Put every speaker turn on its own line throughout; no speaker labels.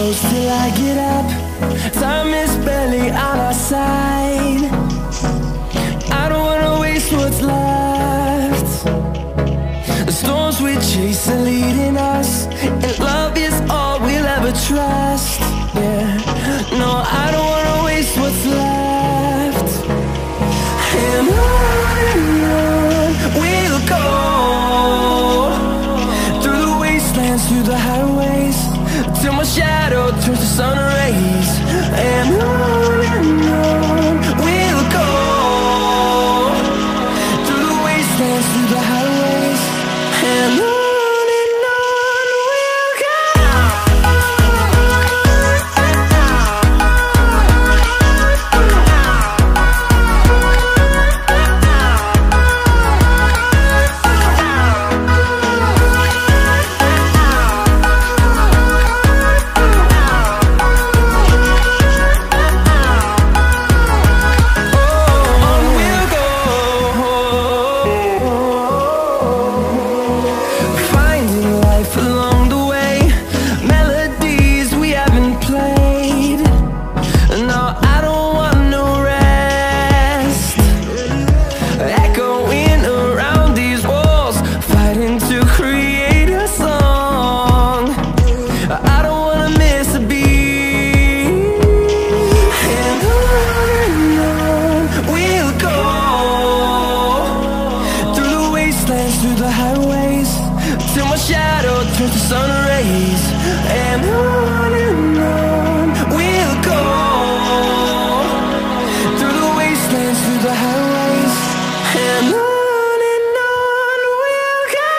close till I get up. Time is barely on our side. I don't wanna waste what's left. The storms we chase are leading us, and love is all we'll ever trust. Yeah, no, I don't wanna waste what's left. And on we'll go, through the wastelands, through the highways, till my shadow turns to sun rays. And on we'll go, through the wastelands, through the highways, and on we'll go. Through the highways, till my shadow turns to sun rays. And on we'll go, through the wastelands, through the highways, and on we'll go.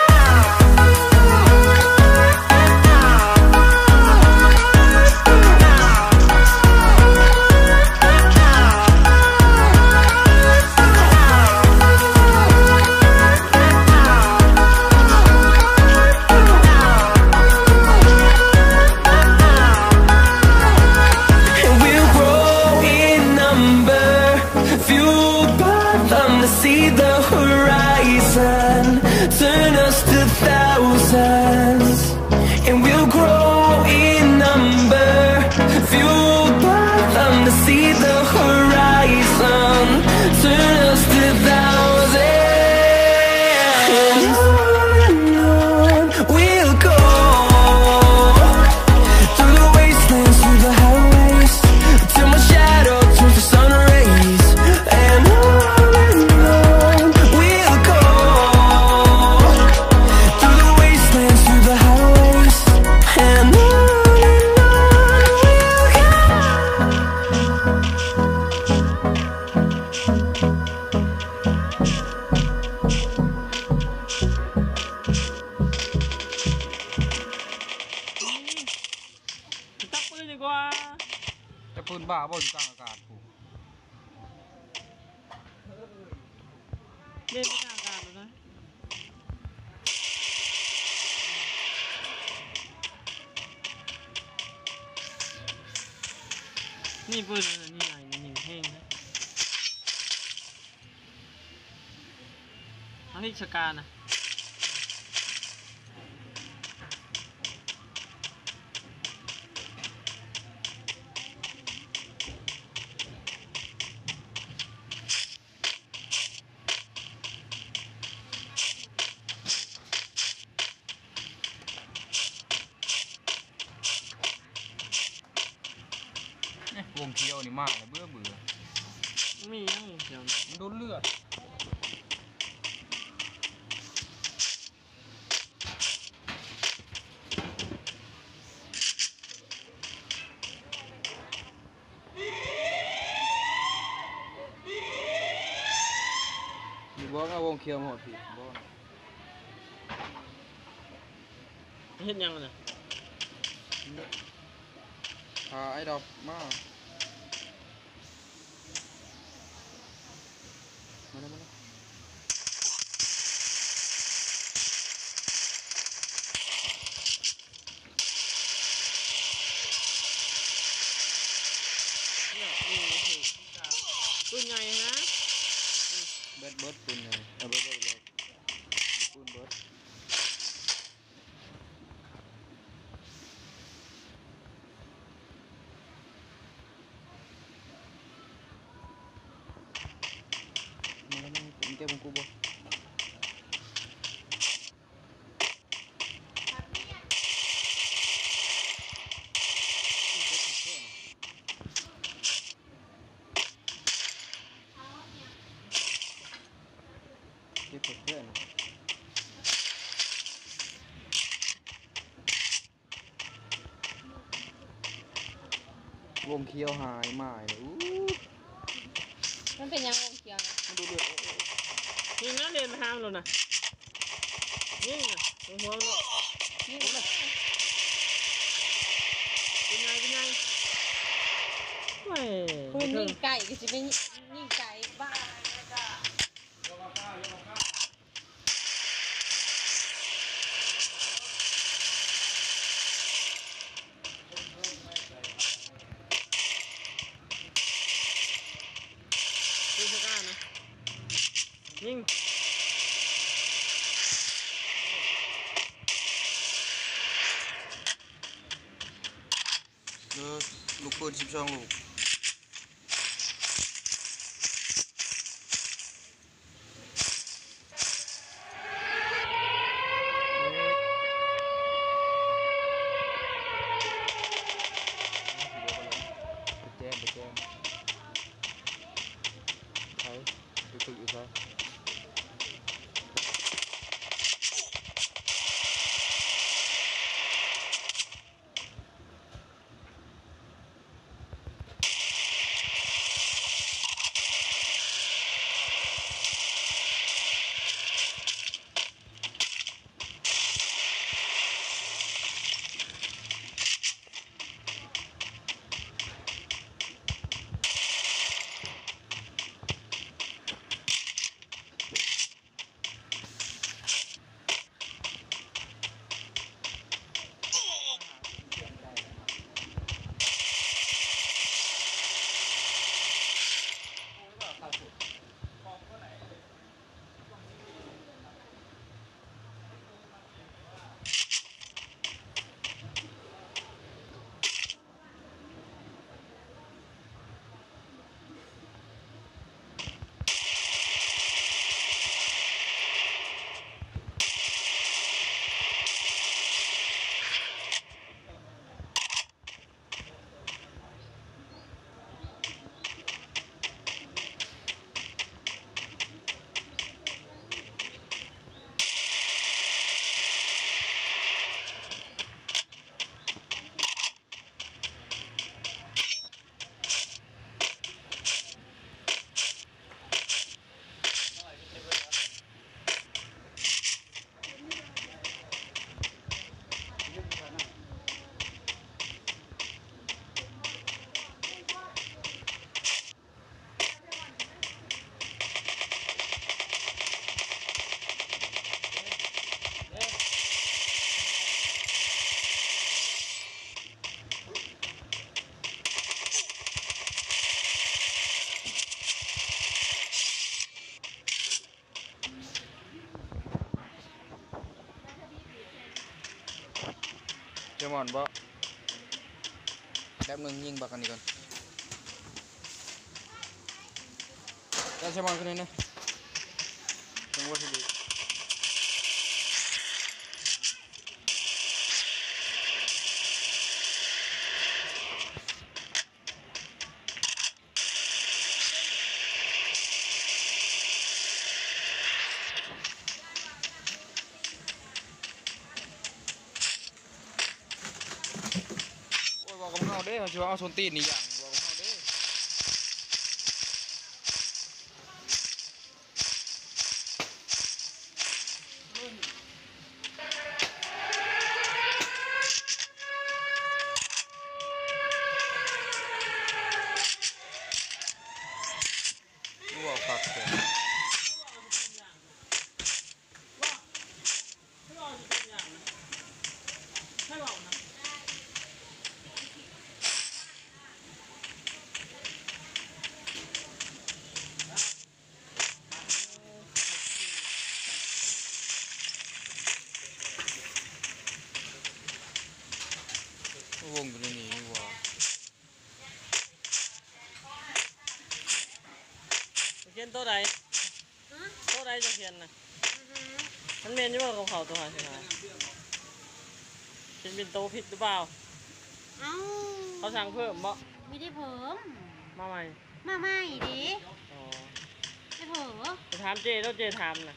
จะปืนบ้าบ่อยู่กลางอากาศกู
เล่นไปกลางอากาศเลยนะนี่ปืนนี่ใหญ่นี่แห้งนะทั้งที่ชะการนะ
วงเขียวนี่มากเลยเบื่อ
มียังวงเขียว
มันโดนเลือดมีบอกว่าวงเขียวหมดพี่บอก
เห็นยังนะ
ไอ้ดอกมา
ปืนใหญ่นะ
เบิร์ดปืนใหญ่เบิร์ดปืนเบิร์ด เก็บของกูบ่เก็บเพื่อนวงเคี้ยวหายหมายเลยอู้
มันเป็นยังวงเขียวนะ
มันดูเดือด
ยิงนะเรียนมาทำแล้วนะยิงนะหัวมัน
นี่มัน
เป็นไงเป็นไงเว้ย
คุณนิ่งไก่ก็จะเป็นนิ่งไก่บ้า
ดูสก้านะยิง
เด้อลูกปืน12ลูกไปแจ้งใครไปตึกอยู่ใช่เจมอนบ่แป๊บนึงยิงบักกันนี่ก่อนแล้วเจมอนคนนี้นะจังหวะที่ดีบอกกับเขาเด้เขาจะเอาโซนตีนนี่อย่างบอกกับเขาเด้รู้ว่าฝักแต่
ให้บอกจะเป็นอย่างนะให้บอกนะ
วงอยู่ในนี้นี่ว่า
เกนตัวไหนตัว ตัวใดจะเขียนนะมันเมนอยู่ว่ากับเขาตัวหาสิมาเป็นโตผิดหรือเปล่า
เอ้า
เขาสั่งเพิ่มบ่
ไม่ได้เพิ่ม
มาใหม่
มาใหม่ดิ
อ๋อ
ไม่เพิ่ม
ไปถามเจแล้วเจถามนะ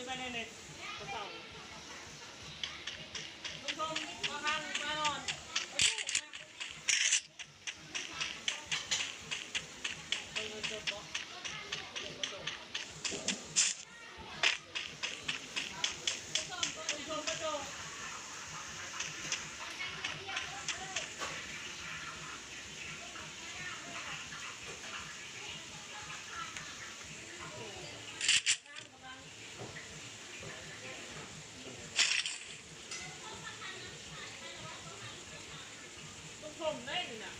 ไปในเน็ตกระเป๋าลุงชมมาข้างมานอนผมได้นี่นะ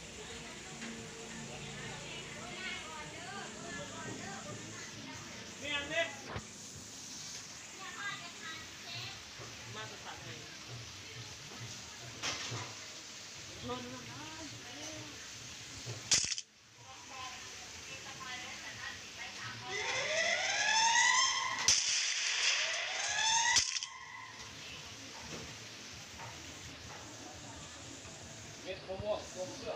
เมียนดิมาสตัดให้นอน
เม็ดมะม่วงเสื้อ